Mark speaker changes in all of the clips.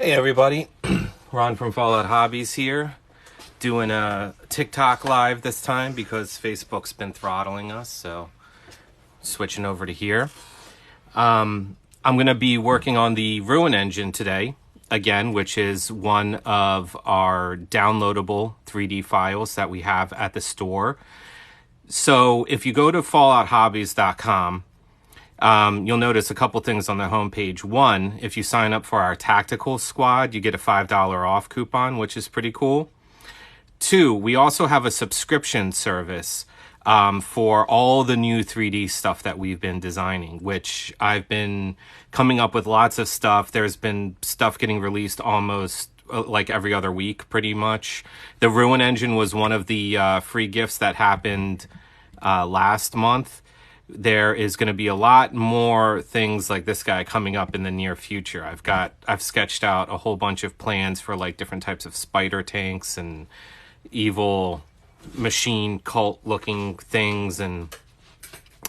Speaker 1: Hey everybody, Ron from Fallout Hobbies here, doing a TikTok live this time because Facebook's been throttling us, so switching over to here. I'm going to be working on the Ruin engine today, again, which is one of our downloadable 3D files that we have at the store. So if you go to fallouthobbies.com, you'll notice a couple things on the homepage. One, if you sign up for our tactical squad, you get a $5 off coupon, which is pretty cool. Two, we also have a subscription service for all the new 3D stuff that we've been designing, which I've been coming up with lots of stuff. There's been stuff getting released almost like every other week, pretty much. The Ruin engine was one of the free gifts that happened last month. There is going to be a lot more things like this guy coming up in the near future. I've sketched out a whole bunch of plans for like different types of spider tanks and evil machine cult looking things, and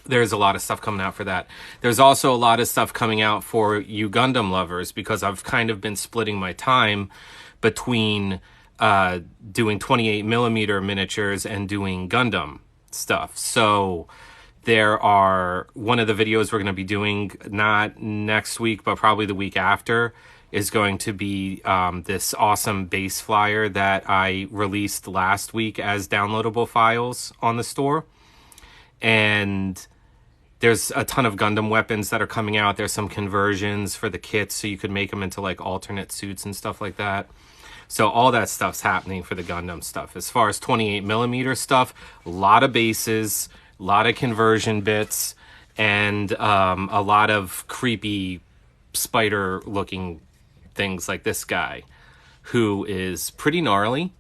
Speaker 1: there's a lot of stuff coming out for that. There's also a lot of stuff coming out for you Gundam lovers, because I've kind of been splitting my time between doing 28mm miniatures and doing Gundam stuff. So there are one of the videos we're going to be doing, not next week, but probably the week after, is going to be this awesome base flyer that I released last week as downloadable files on the store. And there's a ton of Gundam weapons that are coming out. There's some conversions for the kits, so you could make them into like alternate suits and stuff like that. So all that stuff's happening for the Gundam stuff. As far as 28mm stuff, a lot of bases, a lot of conversion bits, and a lot of creepy spider looking things like this guy, who is pretty gnarly.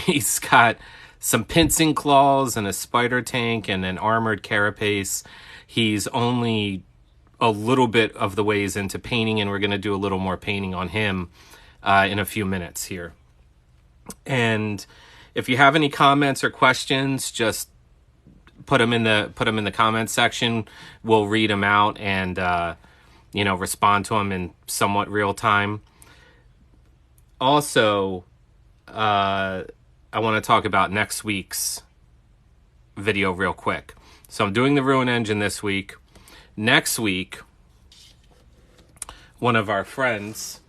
Speaker 1: He's got some pincing claws and a spider tank and an armored carapace. He's only a little bit of the ways into painting, and we're going to do a little more painting on him in a few minutes here. And if you have any comments or questions, just put them in the comments section. We'll read them out and respond to them in somewhat real time. Also, I want to talk about next week's video real quick. So I'm doing the Ruin engine this week. Next week, one of our friends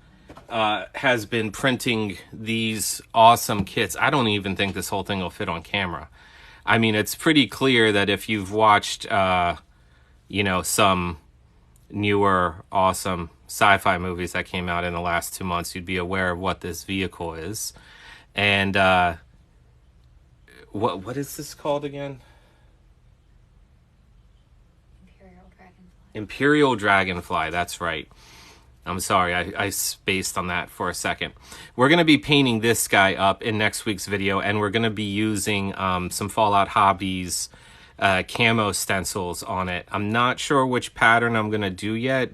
Speaker 1: has been printing these awesome kits. I don't even think this whole thing will fit on camera. I mean, it's pretty clear that if you've watched, some newer, awesome sci-fi movies that came out in the last 2 months, you'd be aware of what this vehicle is. And what is this called again? Imperial Dragonfly, that's right. I'm sorry, I spaced on that for a second. We're going to be painting this guy up in next week's video, and we're going to be using some Fallout Hobbies camo stencils on it. I'm not sure which pattern I'm going to do yet.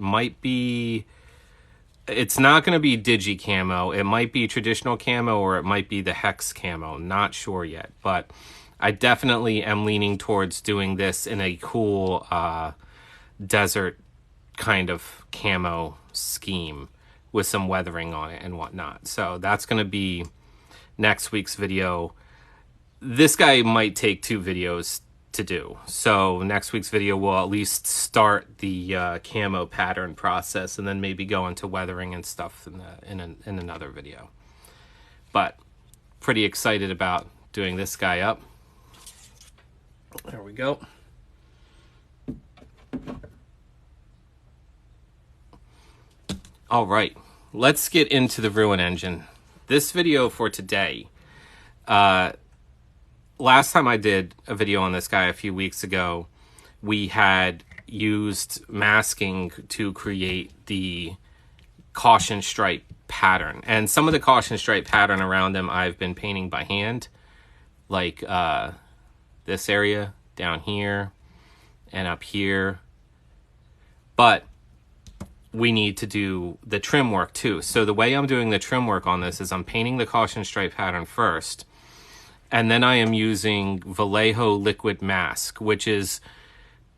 Speaker 1: It's not going to be digi camo. It might be traditional camo, or it might be the hex camo. Not sure yet, but I definitely am leaning towards doing this in a cool desert kind of camo scheme with some weathering on it and whatnot. So that's going to be next week's video. This guy might take 2 videos to do. So next week's video will at least start the camo pattern process, and then maybe go into weathering and stuff in another video. But pretty excited about doing this guy up. There we go. All right, let's get into the Ruin engine. This video for today, last time I did a video on this guy a few weeks ago, we had used masking to create the caution stripe pattern. And some of the caution stripe pattern around them I've been painting by hand, like this area down here and up here. But we need to do the trim work too. So the way I'm doing the trim work on this is I'm painting the caution stripe pattern first, and then I am using Vallejo liquid mask, which is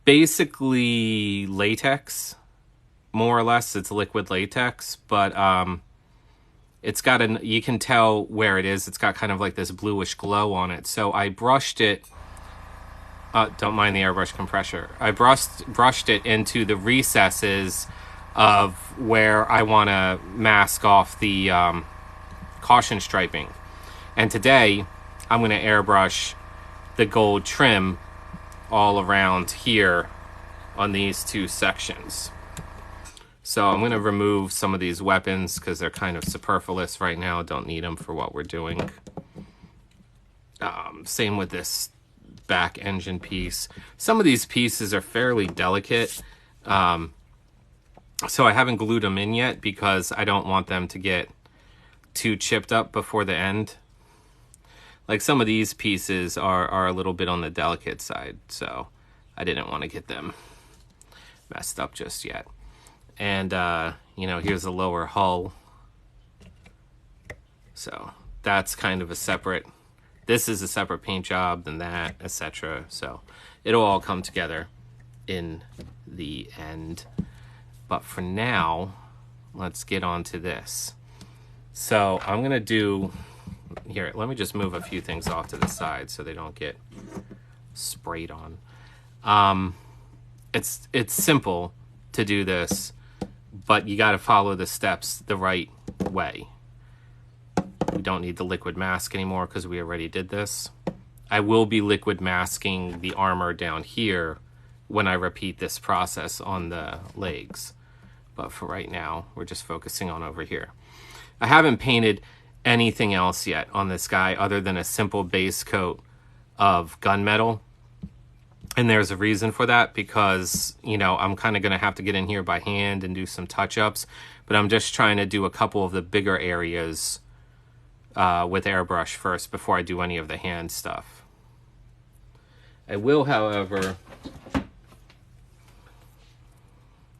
Speaker 1: basically latex more or less. It's liquid latex, but it's got you can tell where it is. It's got kind of like this bluish glow on it. So I brushed it. Don't mind the airbrush compressor. I brushed it into the recesses of where I want to mask off the caution striping. And today, I'm going to airbrush the gold trim all around here on these two sections. So I'm going to remove some of these weapons because they're kind of superfluous right now. Don't need them for what we're doing. Same with this back engine piece. Some of these pieces are fairly delicate. So I haven't glued them in yet because I don't want them to get too chipped up before the end. Like some of these pieces are a little bit on the delicate side, so I didn't want to get them messed up just yet. And, you know, here's the lower hull. So that's kind of a separate, this is a separate paint job than that, etc. So it'll all come together in the end. But for now, let's get on to this. So I'm going to do, here, let me just move a few things off to the side so they don't get sprayed on. It's simple to do this, but you got to follow the steps the right way. We don't need the liquid mask anymore because we already did this. I will be liquid masking the armor down here when I repeat this process on the legs. But for right now, we're just focusing on over here. I haven't painted anything else yet on this guy other than a simple base coat of gunmetal. And there's a reason for that because, you know, I'm kind of going to have to get in here by hand and do some touch-ups. But I'm just trying to do a couple of the bigger areas with airbrush first before I do any of the hand stuff. I will, however,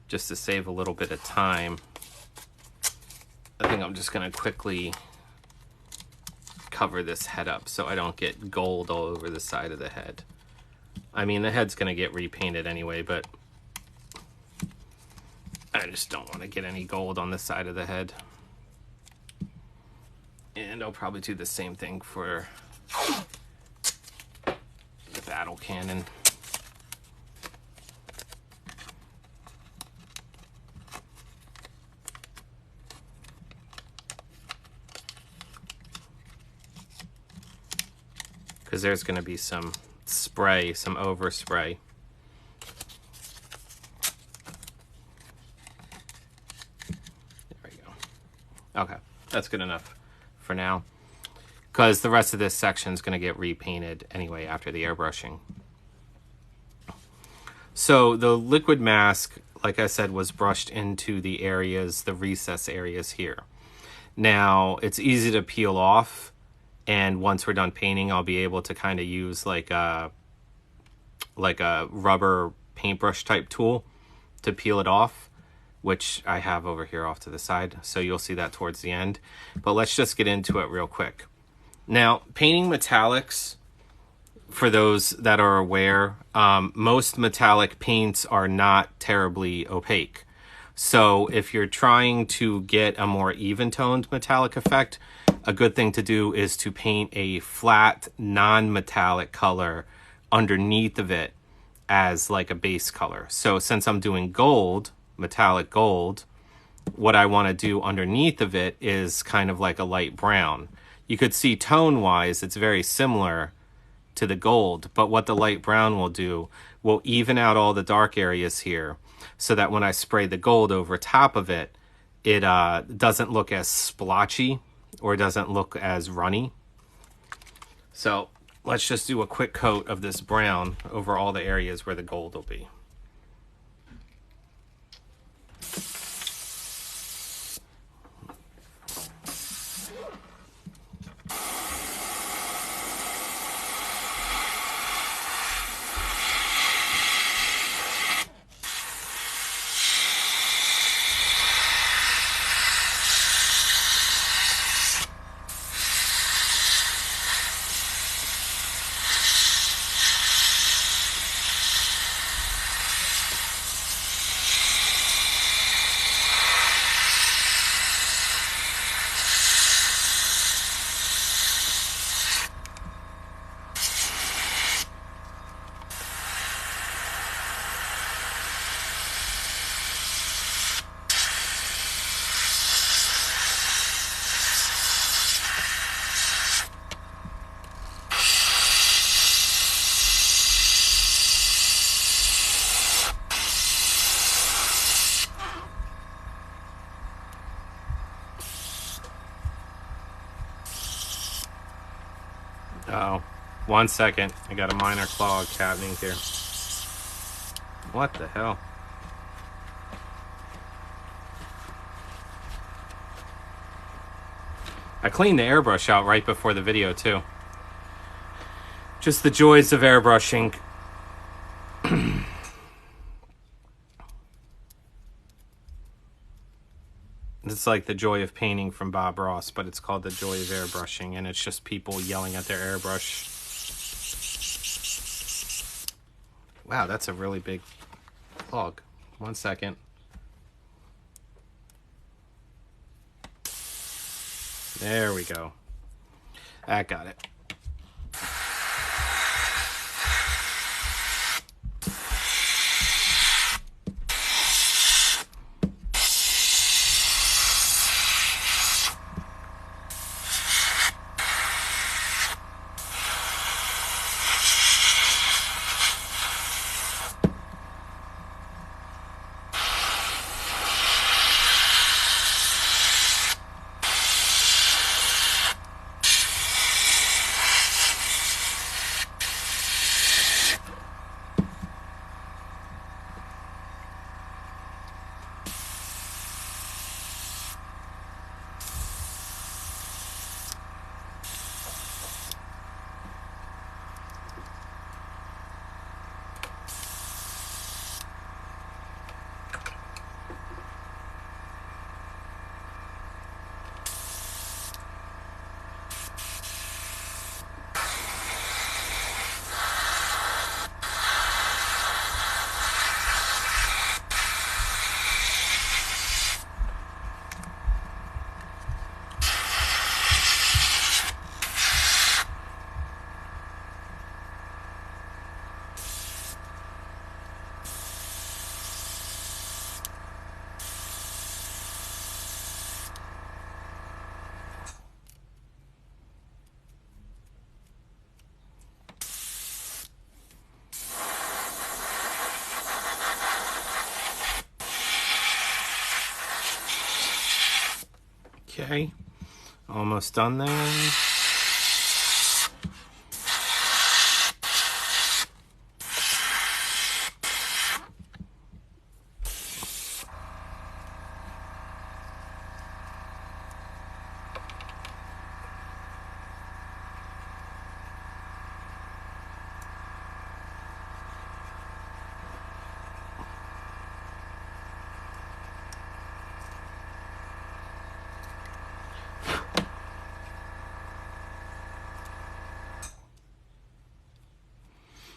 Speaker 1: just to save a little bit of time, I think I'm just going to quickly cover this head up so I don't get gold all over the side of the head. I mean, the head's going to get repainted anyway, but I just don't want to get any gold on the side of the head. And I'll probably do the same thing for the battle cannon. Because there's going to be some spray, some overspray. There we go. Okay, that's good enough for now. Because the rest of this section is going to get repainted anyway after the airbrushing. So the liquid mask, like I said, was brushed into the areas, the recess areas here. Now, it's easy to peel off. And once we're done painting, I'll be able to kind of use like a rubber paintbrush type tool to peel it off, which I have over here off to the side. So you'll see that towards the end. But let's just get into it real quick. Now, painting metallics, for those that are aware, most metallic paints are not terribly opaque. So if you're trying to get a more even-toned metallic effect, a good thing to do is to paint a flat, non-metallic color underneath of it as like a base color. So since I'm doing gold, metallic gold, what I want to do underneath of it is kind of like a light brown. You could see tone-wise, it's very similar to the gold, but what the light brown will do will even out all the dark areas here so that when I spray the gold over top of it, it doesn't look as splotchy or doesn't look as runny. So let's just do a quick coat of this brown over all the areas where the gold will be. Oh, 1 second. I got a minor clog happening here. What the hell? I cleaned the airbrush out right before the video too. Just the joys of airbrushing. It's like the joy of painting from Bob Ross, but it's called the joy of airbrushing, and it's just people yelling at their airbrush. Wow, that's a really big plug. 1 second. There we go. That got it. Okay, almost done there.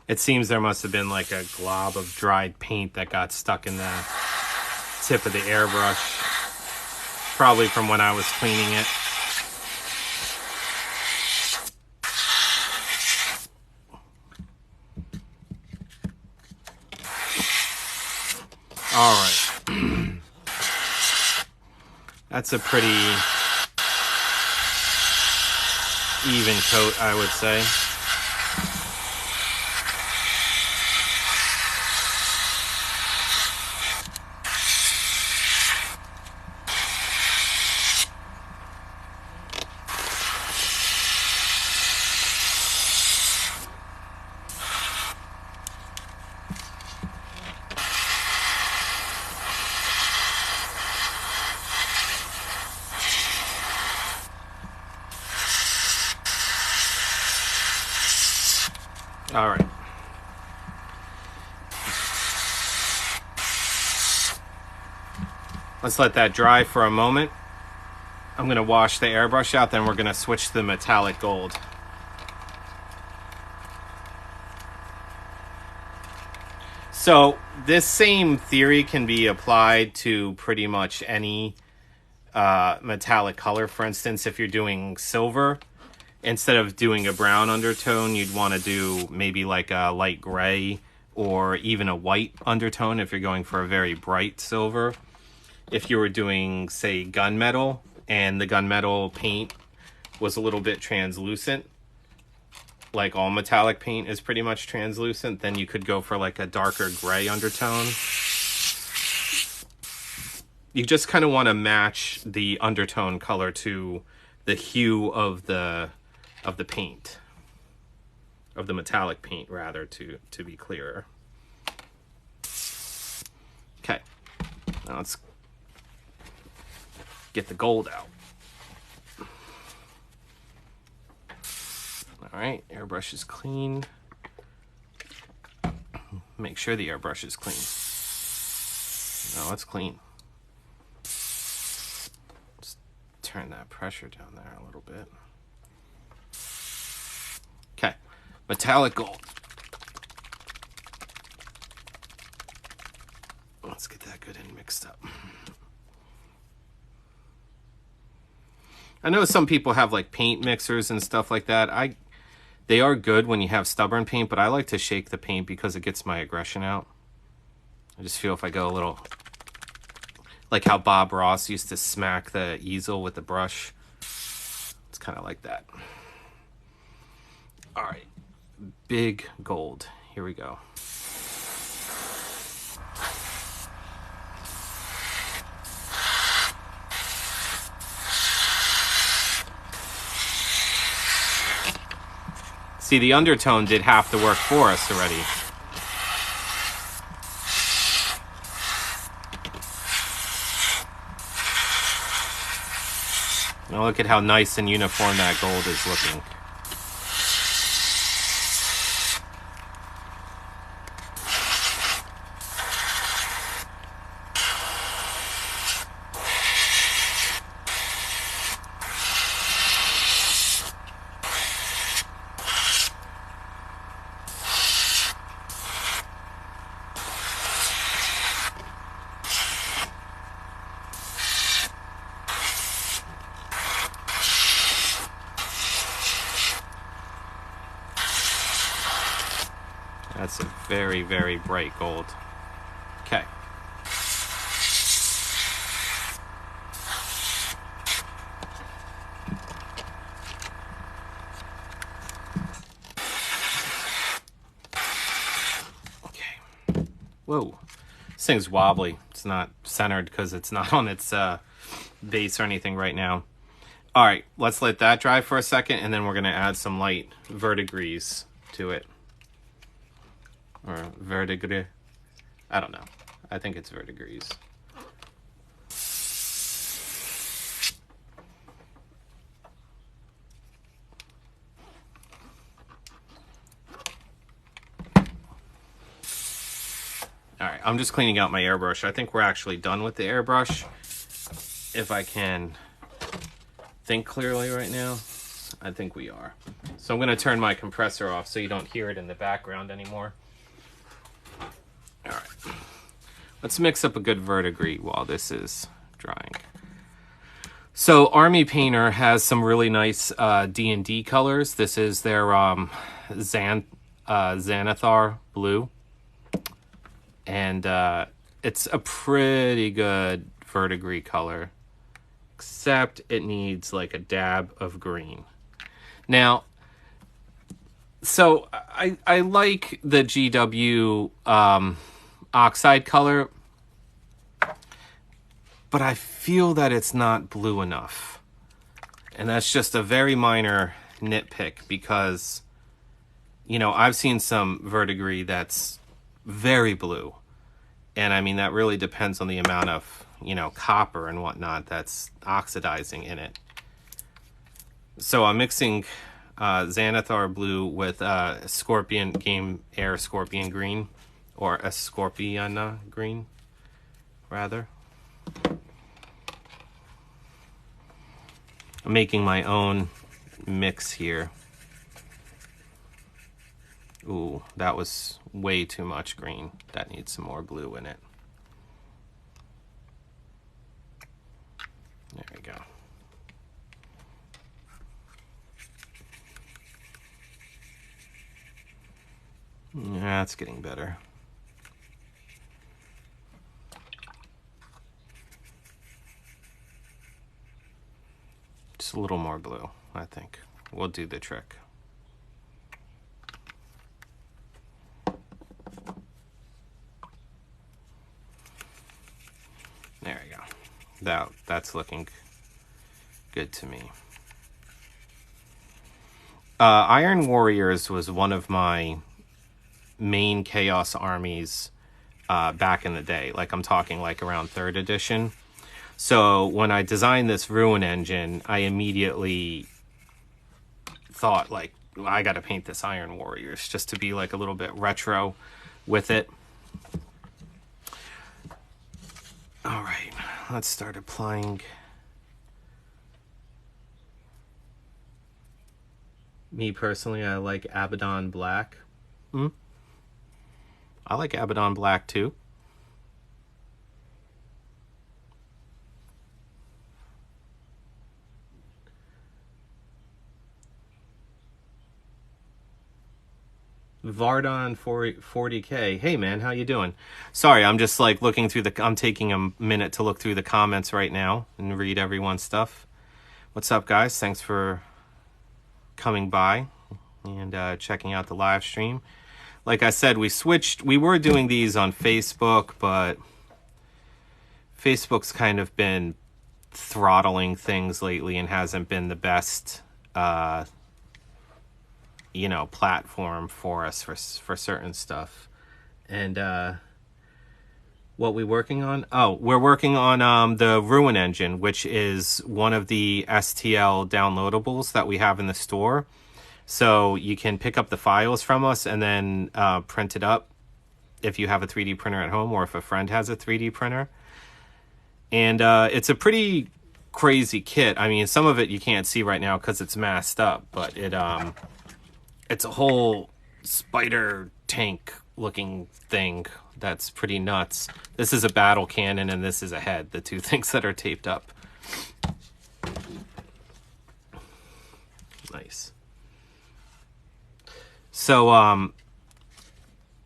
Speaker 1: It seems there must have been like a glob of dried paint that got stuck in the tip of the airbrush, probably from when I was cleaning it. All right. That's a pretty even coat, I would say. All right. Let's let that dry for a moment. I'm going to wash the airbrush out, then we're going to switch to the metallic gold. So this same theory can be applied to pretty much any metallic color. For instance, if you're doing silver, instead of doing a brown undertone, you'd want to do maybe like a light gray or even a white undertone if you're going for a very bright silver. If you were doing, say, gunmetal, and the gunmetal paint was a little bit translucent, like all metallic paint is pretty much translucent, then you could go for like a darker gray undertone. You just kind of want to match the undertone color to the hue of the paint. of the metallic paint rather, to be clearer. Okay, now let's get the gold out. All right, airbrush is clean. Make sure the airbrush is clean. No, it's clean. Just turn that pressure down there a little bit. Okay, metallic gold. Let's get that good and mixed up. I know some people have like paint mixers and stuff like that. They are good when you have stubborn paint, but I like to shake the paint because it gets my aggression out. I just feel if I go a little, like how Bob Ross used to smack the easel with the brush. It's kind of like that. All right, big gold. Here we go. See, the undertone did half the work for us already. Now look at how nice and uniform that gold is looking. That's a very, very bright gold. Okay. Okay. Whoa. This thing's wobbly. It's not centered because it's not on its base or anything right now. All right, let's let that dry for a second, and then we're going to add some light verdigris to it. Or verdigris. I don't know. I think it's verdigris. All right, I'm just cleaning out my airbrush. I think we're actually done with the airbrush. If I can think clearly right now, I think we are. So I'm going to turn my compressor off so you don't hear it in the background anymore. All right, let's mix up a good verdigris while this is drying. So Army Painter has some really nice D&D colors. This is their Xanathar blue. And it's a pretty good verdigris color, except it needs like a dab of green. Now, so I like the GW oxide color, but I feel that it's not blue enough. And that's just a very minor nitpick because, you know, I've seen some verdigris that's very blue. And I mean, that really depends on the amount of, you know, copper and whatnot that's oxidizing in it. So I'm mixing Xanathar blue with Scorpion Game Air Scorpion green, or a Scorpiona green, rather. I'm making my own mix here. Ooh, that was way too much green. That needs some more blue in it. There we go. Yeah, it's getting better. Just a little more blue, I think. We'll do the trick. There we go. That's looking good to me. Iron Warriors was one of my main Chaos armies back in the day. Like, I'm talking like around 3rd edition. So when I designed this Ruin engine, I immediately thought, like, well, I got to paint this Iron Warriors just to be like a little bit retro with it. All right, let's start applying. Me personally, I like Abaddon Black. I like Abaddon Black too. Vardon 40K. Hey man, how you doing? Sorry, I'm just like looking through I'm taking a minute to look through the comments right now and read everyone's stuff. What's up, guys? Thanks for coming by and checking out the live stream. Like I said, we were doing these on Facebook, but Facebook's kind of been throttling things lately and hasn't been the best platform for us for certain stuff. And what we working on? Oh, we're working on the Ruin engine, which is one of the STL downloadables that we have in the store. So you can pick up the files from us and then print it up if you have a 3D printer at home or if a friend has a 3D printer. And it's a pretty crazy kit. I mean, some of it you can't see right now because it's masked up, but it's a whole spider tank looking thing that's pretty nuts. This is a battle cannon and this is a head, the two things that are taped up. Nice. So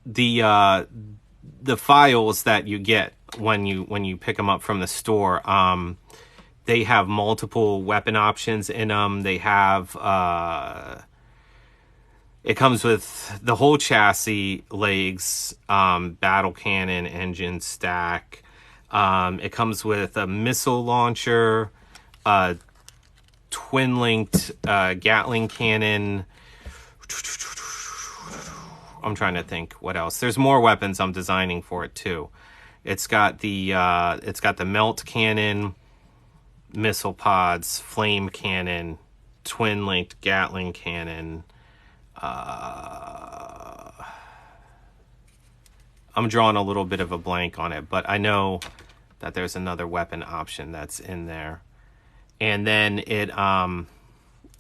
Speaker 1: the files that you get when you pick them up from the store, they have multiple weapon options in them. They have it comes with the whole chassis, legs, battle cannon, engine, stack. It comes with a missile launcher, twin-linked Gatling cannon. I'm trying to think what else. There's more weapons I'm designing for it too. It's got the melt cannon, missile pods, flame cannon, twin-linked Gatling cannon. I'm drawing a little bit of a blank on it, but I know that there's another weapon option that's in there. And then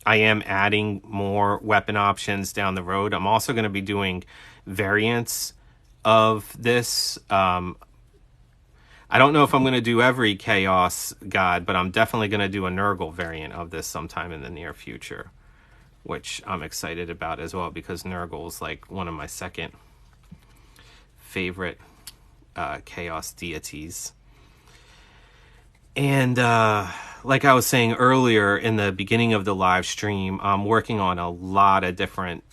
Speaker 1: I am adding more weapon options down the road. I'm also going to be doing variants of this. I don't know if I'm going to do every Chaos God, but I'm definitely going to do a Nurgle variant of this sometime in the near future, which I'm excited about as well because Nurgle is like one of my second favorite Chaos deities. And like I was saying earlier in the beginning of the live stream, I'm working on a lot of different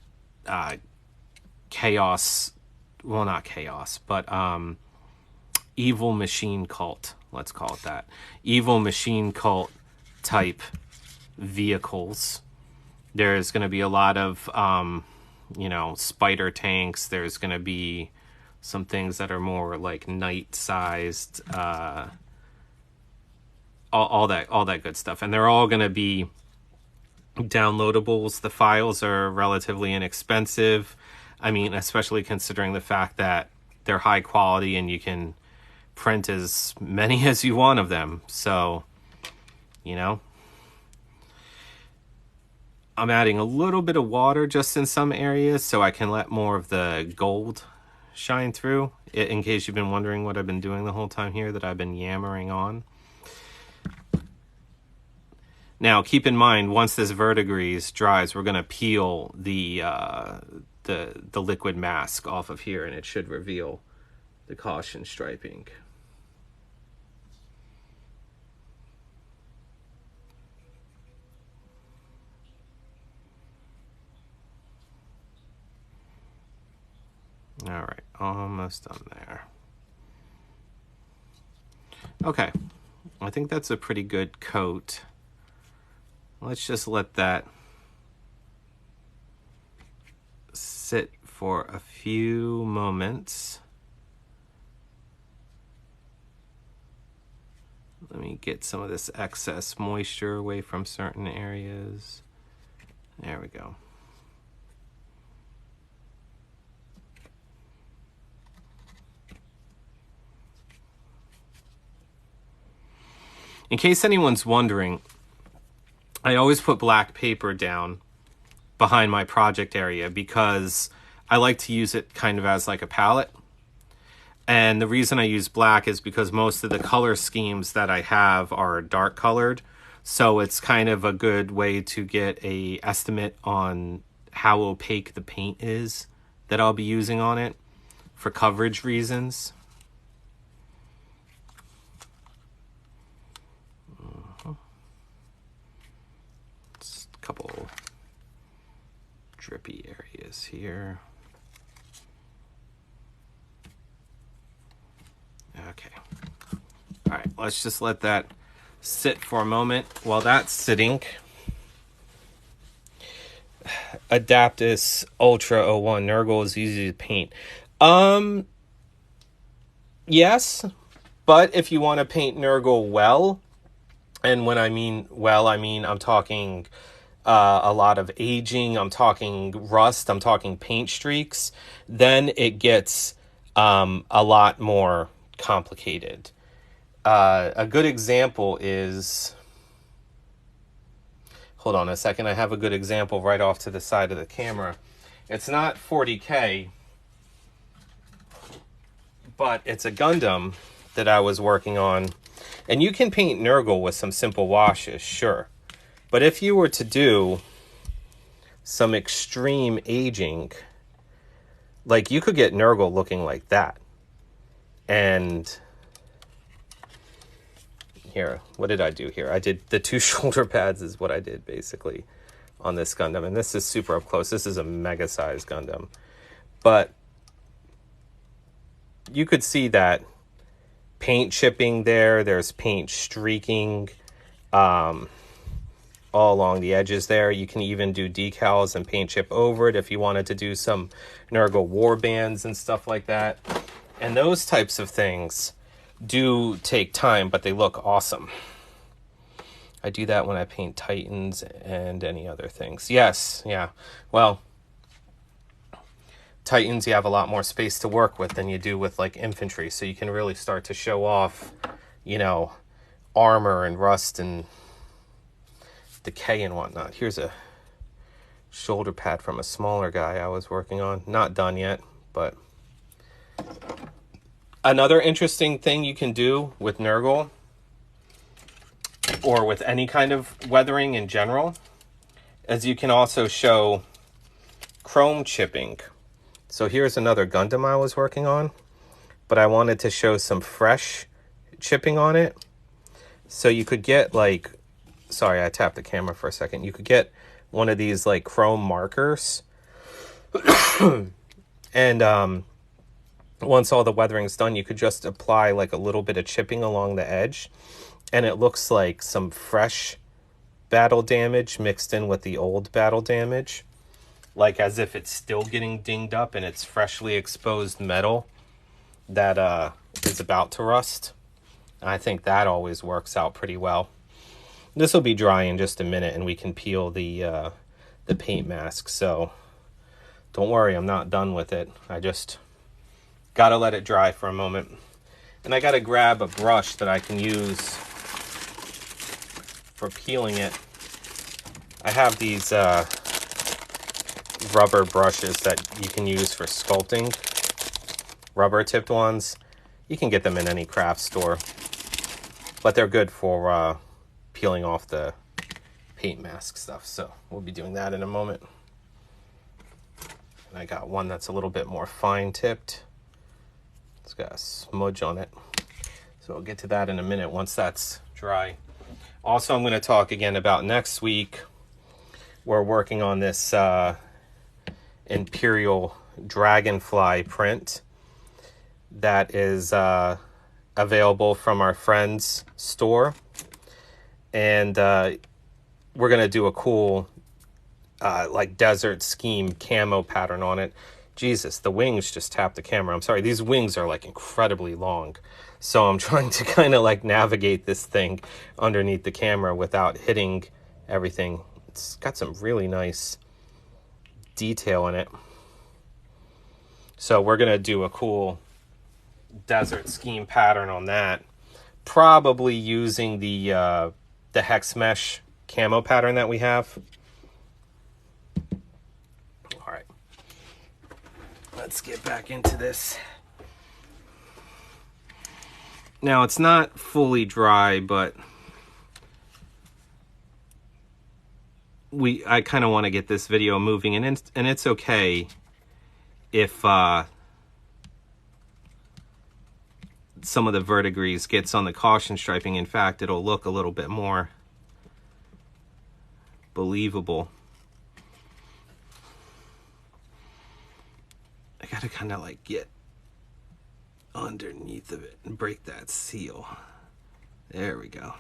Speaker 1: Chaos, well, not Chaos, but evil machine cult, let's call it that. Evil machine cult type vehicles. There's going to be a lot of, spider tanks. There's going to be some things that are more like knight-sized, all that good stuff. And they're all going to be downloadables. The files are relatively inexpensive. I mean, especially considering the fact that they're high quality and you can print as many as you want of them. So, I'm adding a little bit of water just in some areas so I can let more of the gold shine through. In case you've been wondering what I've been doing the whole time here that I've been yammering on. Now, keep in mind, once this verdigris dries, we're going to peel the liquid mask off of here, and it should reveal the caution striping. All right, almost done there. Okay, I think that's a pretty good coat. Let's just let that sit for a few moments. Let me get some of this excess moisture away from certain areas. There we go. In case anyone's wondering, I always put black paper down behind my project area because I like to use it kind of as like a palette. And the reason I use black is because most of the color schemes that I have are dark colored. So it's kind of a good way to get a estimate on how opaque the paint is that I'll be using on it for coverage reasons. Just a couple drippy areas here. Okay. All right, let's just let that sit for a moment. While that's sitting, Adaptus Ultra 01 Nurgle is easy to paint. Yes, but if you want to paint Nurgle well, and when I mean well, I mean I'm talking a lot of aging, I'm talking rust, I'm talking paint streaks, then it gets a lot more complicated. A good example is, hold on a second, I have a good example right off to the side of the camera. It's not 40K, but it's a Gundam that I was working on. And you can paint Nurgle with some simple washes, sure. But if you were to do some extreme aging, like you could get Nurgle looking like that. And here, what did I do here? I did the 2 shoulder pads is what I did basically on this Gundam. And this is super up close. This is a mega size Gundam. But you could see that paint chipping there. There's paint streaking all along the edges there. You can even do decals and paint chip over it if you wanted to do some Nurgle war bands and stuff like that. And those types of things do take time, but they look awesome. I do that when I paint Titans and any other things. Yes, yeah. Well, Titans, you have a lot more space to work with than you do with like infantry, so you can really start to show off, you know, armor and rust and decay and whatnot. Here's a shoulder pad from a smaller guy I was working on. Not done yet, but another interesting thing you can do with Nurgle, or with any kind of weathering in general, is you can also show chrome chipping. So here's another Gundam I was working on, but I wanted to show some fresh chipping on it. So you could get like, sorry, I tapped the camera for a second. You could get one of these like chrome markers. And once all the weathering's done, you could just apply like a little bit of chipping along the edge. And it looks like some fresh battle damage mixed in with the old battle damage. Like as if it's still getting dinged up and it's freshly exposed metal that is about to rust. And I think that always works out pretty well. This will be dry in just a minute and we can peel the paint mask. So don't worry, I'm not done with it. I just gotta let it dry for a moment. And I gotta grab a brush that I can use for peeling it. I have these rubber brushes that you can use for sculpting, rubber tipped ones. You can get them in any craft store, but they're good for peeling off the paint mask stuff. So we'll be doing that in a moment. And I got one that's a little bit more fine tipped. It's got a smudge on it. So we'll get to that in a minute once that's dry. Also, I'm going to talk again about next week. We're working on this Imperial Dragonfly print that is available from our friend's store. And we're going to do a cool like desert scheme camo pattern on it. Jesus, the wings just tapped the camera. I'm sorry, these wings are like incredibly long. So I'm trying to kind of like navigate this thing underneath the camera without hitting everything. It's got some really nice detail in it. So we're going to do a cool desert scheme pattern on that. Probably using the hex mesh camo pattern that we have. All right. Let's get back into this. Now, it's not fully dry, but I kind of want to get this video moving, and it's okay if some of the verdigris gets on the caution striping. In fact, it'll look a little bit more believable. I gotta kind of like get underneath of it and break that seal. There we go.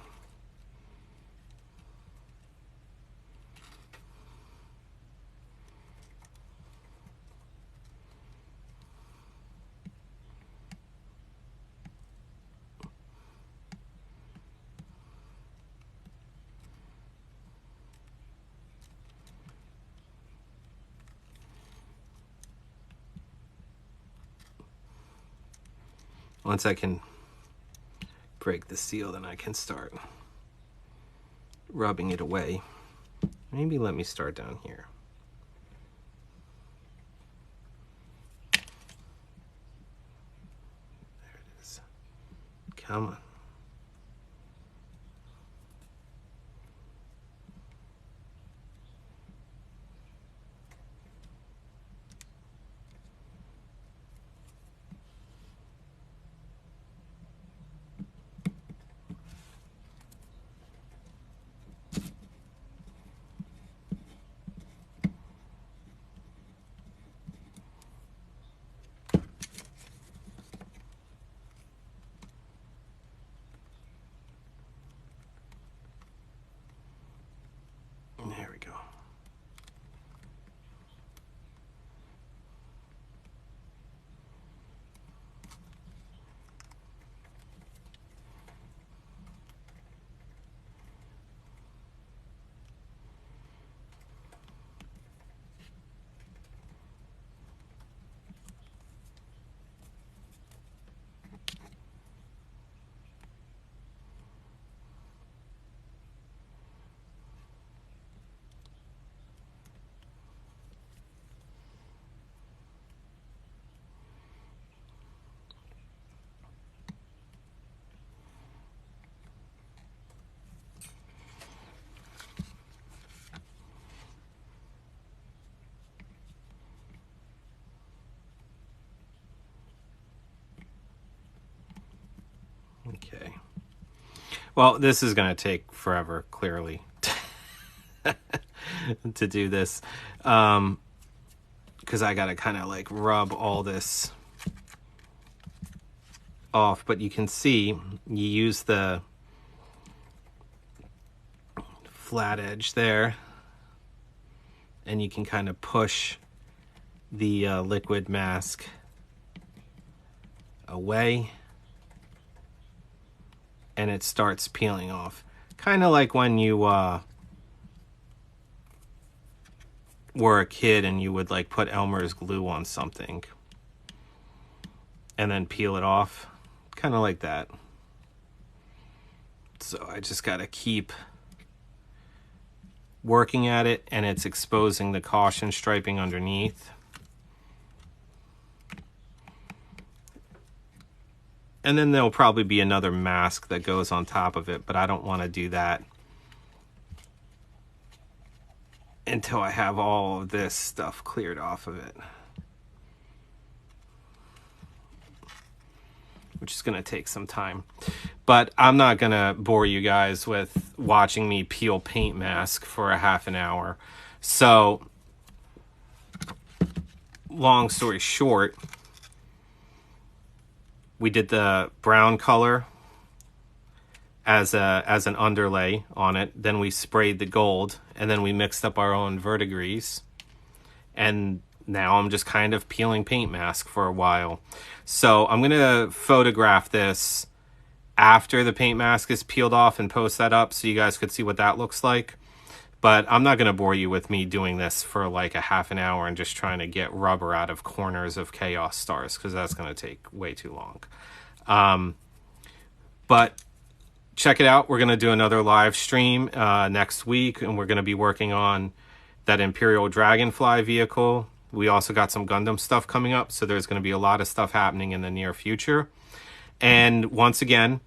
Speaker 1: Once I can break the seal, then I can start rubbing it away. Maybe let me start down here. There it is. Come on. There we go. Okay. Well, this is going to take forever, clearly, to do this. Because I got to kind of like rub all this off. But you can see you use the flat edge there. And you can kind of push the liquid mask away. And it starts peeling off. Kind of like when you were a kid and you would like put Elmer's glue on something and then peel it off. Kind of like that. So I just got to keep working at it, and it's exposing the caution striping underneath. And then there'll probably be another mask that goes on top of it, but I don't want to do that until I have all of this stuff cleared off of it. Which is going to take some time. But I'm not going to bore you guys with watching me peel paint mask for a half an hour. So, long story short, we did the brown color as an underlay on it. Then we sprayed the gold, and then we mixed up our own verdigris. And now I'm just kind of peeling paint mask for a while. So I'm going to photograph this after the paint mask is peeled off and post that up so you guys could see what that looks like. But I'm not going to bore you with me doing this for like a half an hour and just trying to get rubber out of corners of Chaos Stars, because that's going to take way too long. But check it out. We're going to do another live stream next week, and we're going to be working on that Imperial Dragonfly vehicle. We also got some Gundam stuff coming up, so there's going to be a lot of stuff happening in the near future. And once again,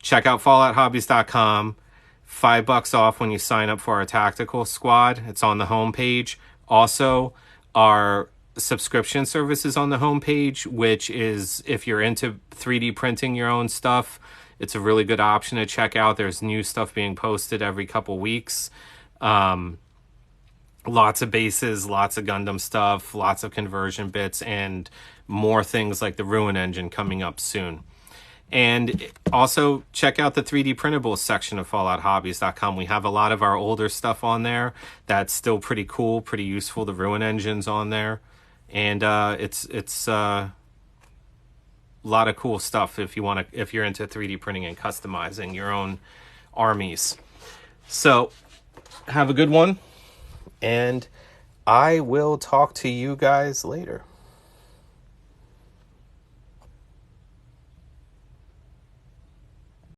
Speaker 1: check out FalloutHobbies.com. $5 off when you sign up for our tactical squad. It's on the homepage. Also, our subscription service is on the homepage, which is, if you're into 3D printing your own stuff, it's a really good option to check out. There's new stuff being posted every couple weeks. Lots of bases, lots of Gundam stuff, lots of conversion bits, and more things like the Ruin Engine coming up soon. And also check out the 3D printables section of FalloutHobbies.com. We have a lot of our older stuff on there that's still pretty cool, pretty useful. The Ruin Engine's on there. And it's a lot of cool stuff if you're into 3D printing and customizing your own armies. So have a good one, and I will talk to you guys later.